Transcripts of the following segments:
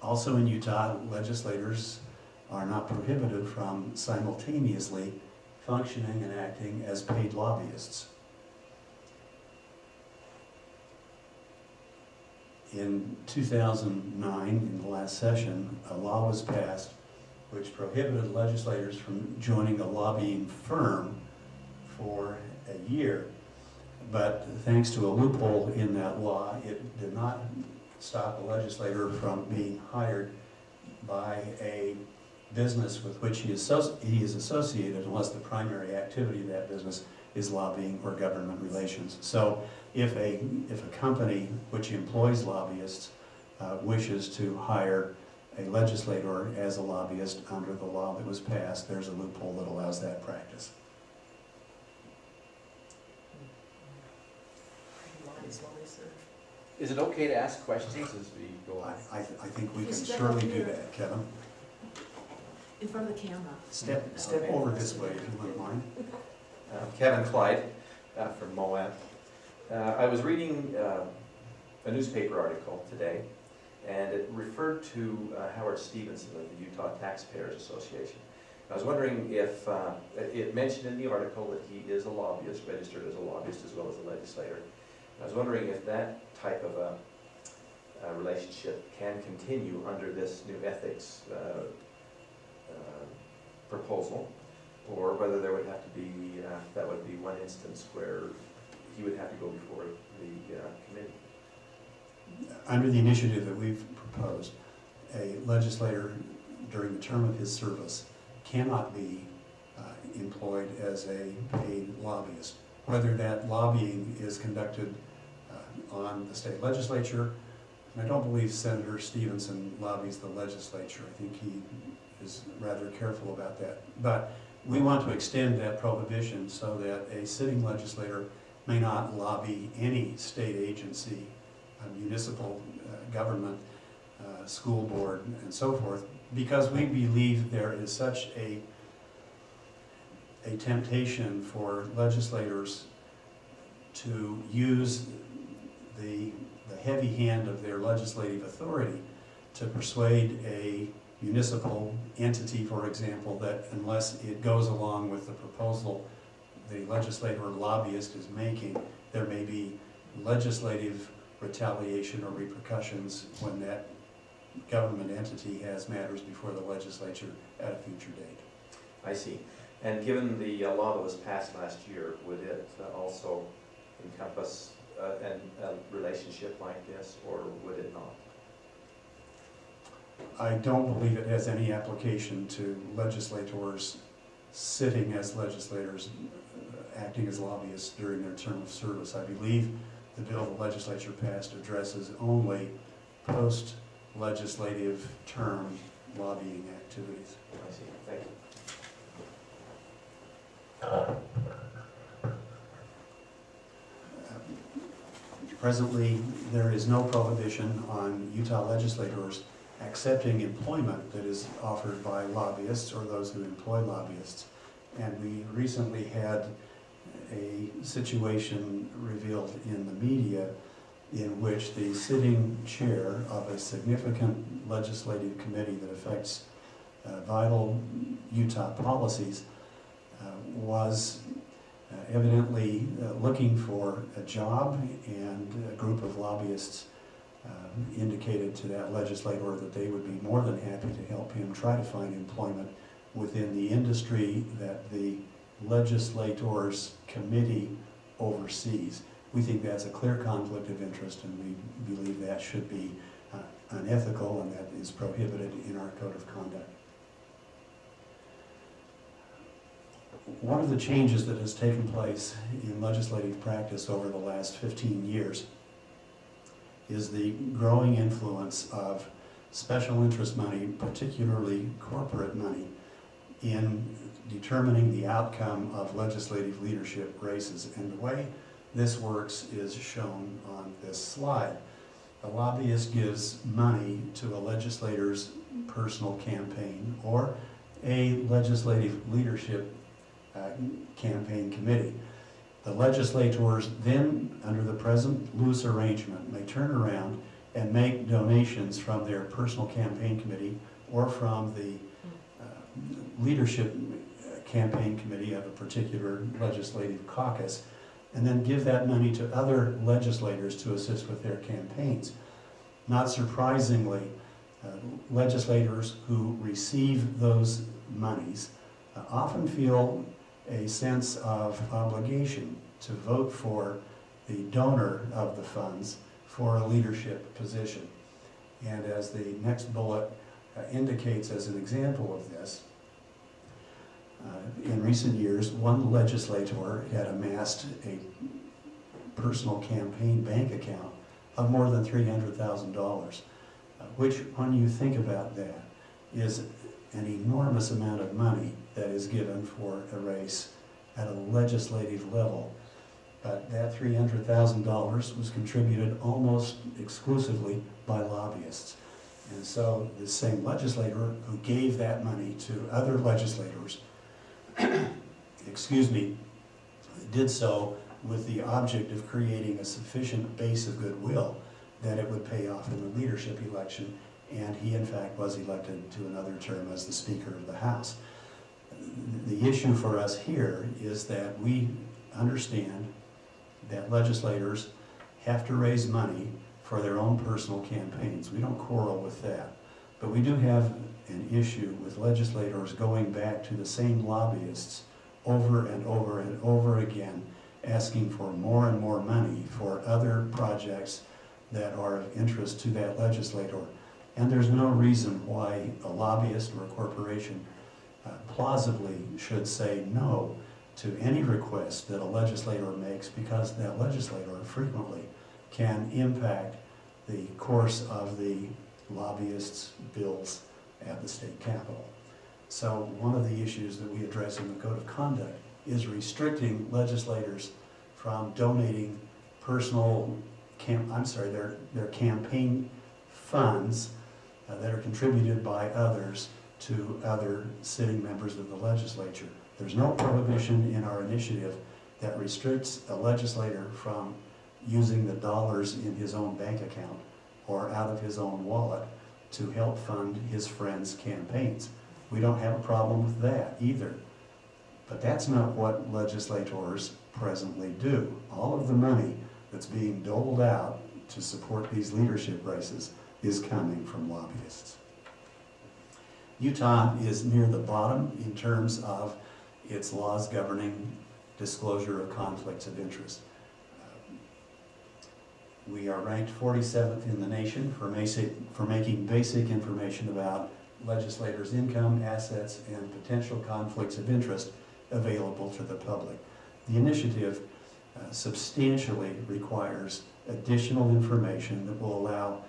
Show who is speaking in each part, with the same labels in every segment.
Speaker 1: Also in Utah, legislators are not prohibited from simultaneously functioning and acting as paid lobbyists. In 2009, in the last session, a law was passed which prohibited legislators from joining a lobbying firm for a year. But thanks to a loophole in that law, it did not stop a legislator from being hired by a business with which he is associated unless the primary activity of that business is lobbying or government relations. So if a company which employs lobbyists wishes to hire a legislator as a lobbyist under the law that was passed, there's a loophole that allows that practice.
Speaker 2: Is it okay to ask questions as we go on?
Speaker 1: I think we can surely do that, Kevin.
Speaker 3: In front of the camera.
Speaker 1: Step over this way if you wouldn't mind.
Speaker 2: Kevin Clyde from Moab. I was reading a newspaper article today, and it referred to Howard Stevenson of the Utah Taxpayers Association. I was wondering if it mentioned in the article that he is a lobbyist, registered as a lobbyist as well as a legislator. I was wondering if that type of a relationship can continue under this new ethics proposal, or whether there would have to be, that would be one instance where he would have to go before the committee.
Speaker 1: Under the initiative that we've proposed, a legislator during the term of his service cannot be employed as a paid lobbyist. Whether that lobbying is conducted on the state legislature, and I don't believe Senator Stevenson lobbies the legislature. I think he is rather careful about that. But we want to extend that prohibition so that a sitting legislator may not lobby any state agency, municipal government, school board, and so forth, because we believe there is such a temptation for legislators to use the heavy hand of their legislative authority to persuade a municipal entity, for example, that unless it goes along with the proposal the legislator or lobbyist is making, there may be legislative retaliation or repercussions when that government entity has matters before the legislature at a future date.
Speaker 2: I see. And given the law that was passed last year, would it also encompass a relationship like this, or would it not?
Speaker 1: I don't believe it has any application to legislators sitting as legislators, acting as lobbyists during their term of service. I believe the bill the legislature passed addresses only post-legislative term lobbying activities.
Speaker 2: I see. Thank you.
Speaker 1: Presently, there is no prohibition on Utah legislators accepting employment that is offered by lobbyists or those who employ lobbyists. And we recently had a situation revealed in the media in which the sitting chair of a significant legislative committee that affects vital Utah policies was evidently looking for a job, and a group of lobbyists indicated to that legislator that they would be more than happy to help him try to find employment within the industry that the legislators committee oversees. We think that's a clear conflict of interest, and we believe that should be unethical, and that is prohibited in our code of conduct. One of the changes that has taken place in legislative practice over the last 15 years is the growing influence of special interest money, particularly corporate money, in determining the outcome of legislative leadership races. And the way this works is shown on this slide. A lobbyist gives money to a legislator's personal campaign or a legislative leadership campaign committee. The legislators then, under the present loose arrangement, may turn around and make donations from their personal campaign committee or from the leadership campaign committee of a particular legislative caucus, and then give that money to other legislators to assist with their campaigns. Not surprisingly, legislators who receive those monies often feel a sense of obligation to vote for the donor of the funds for a leadership position. And as the next bullet indicates as an example of this, in recent years, one legislator had amassed a personal campaign bank account of more than $300,000, which, when you think about that, is an enormous amount of money that is given for a race at a legislative level. But that $300,000 was contributed almost exclusively by lobbyists. And so the same legislator who gave that money to other legislators excuse me, did so with the object of creating a sufficient base of goodwill that it would pay off in the leadership election, and he in fact was elected to another term as the Speaker of the House. The issue for us here is that we understand that legislators have to raise money for their own personal campaigns. We don't quarrel with that. But we do have an issue with legislators going back to the same lobbyists over and over and over again, asking for more and more money for other projects that are of interest to that legislator. And there's no reason why a lobbyist or a corporation plausibly should say no to any request that a legislator makes, because that legislator frequently can impact the course of the lobbyists' bills at the state capitol. So one of the issues that we address in the Code of Conduct is restricting legislators from donating personal, their campaign funds that are contributed by others to other sitting members of the legislature. There's no prohibition in our initiative that restricts a legislator from using the dollars in his own bank account or out of his own wallet to help fund his friends' campaigns. We don't have a problem with that either. But that's not what legislators presently do. All of the money that's being doled out to support these leadership races is coming from lobbyists. Utah is near the bottom in terms of its laws governing disclosure of conflicts of interest. We are ranked 47th in the nation for making basic information about legislators' income, assets, and potential conflicts of interest available to the public. The initiative substantially requires additional information that will allow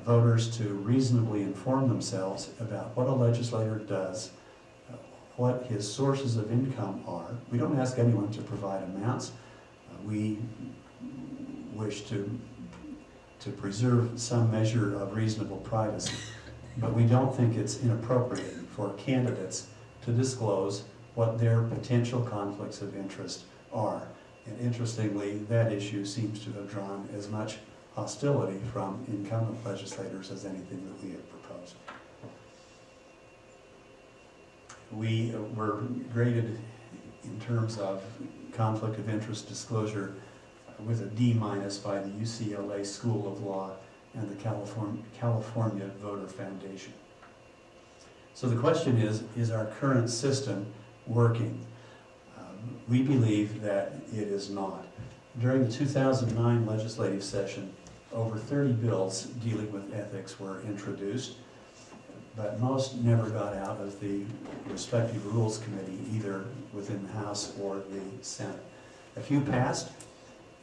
Speaker 1: voters to reasonably inform themselves about what a legislator does, what his sources of income are. We don't ask anyone to provide amounts. We wish to preserve some measure of reasonable privacy, but we don't think it's inappropriate for candidates to disclose what their potential conflicts of interest are. And interestingly, that issue seems to have drawn as much hostility from incumbent legislators as anything that we have proposed. We were graded in terms of conflict of interest disclosure with a D- by the UCLA School of Law and the California Voter Foundation. So the question is our current system working? We believe that it is not. During the 2009 legislative session, over 30 bills dealing with ethics were introduced, but most never got out of the respective rules committee, either within the House or the Senate. A few passed,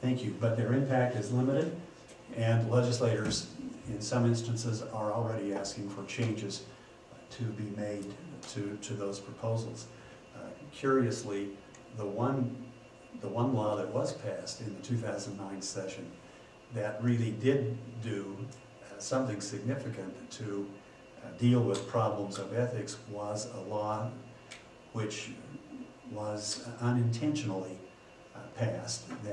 Speaker 1: thank you, but their impact is limited, and legislators in some instances are already asking for changes to be made to those proposals. Curiously, the one law that was passed in the 2009 session that really did do something significant to deal with problems of ethics was a law which was unintentionally passed that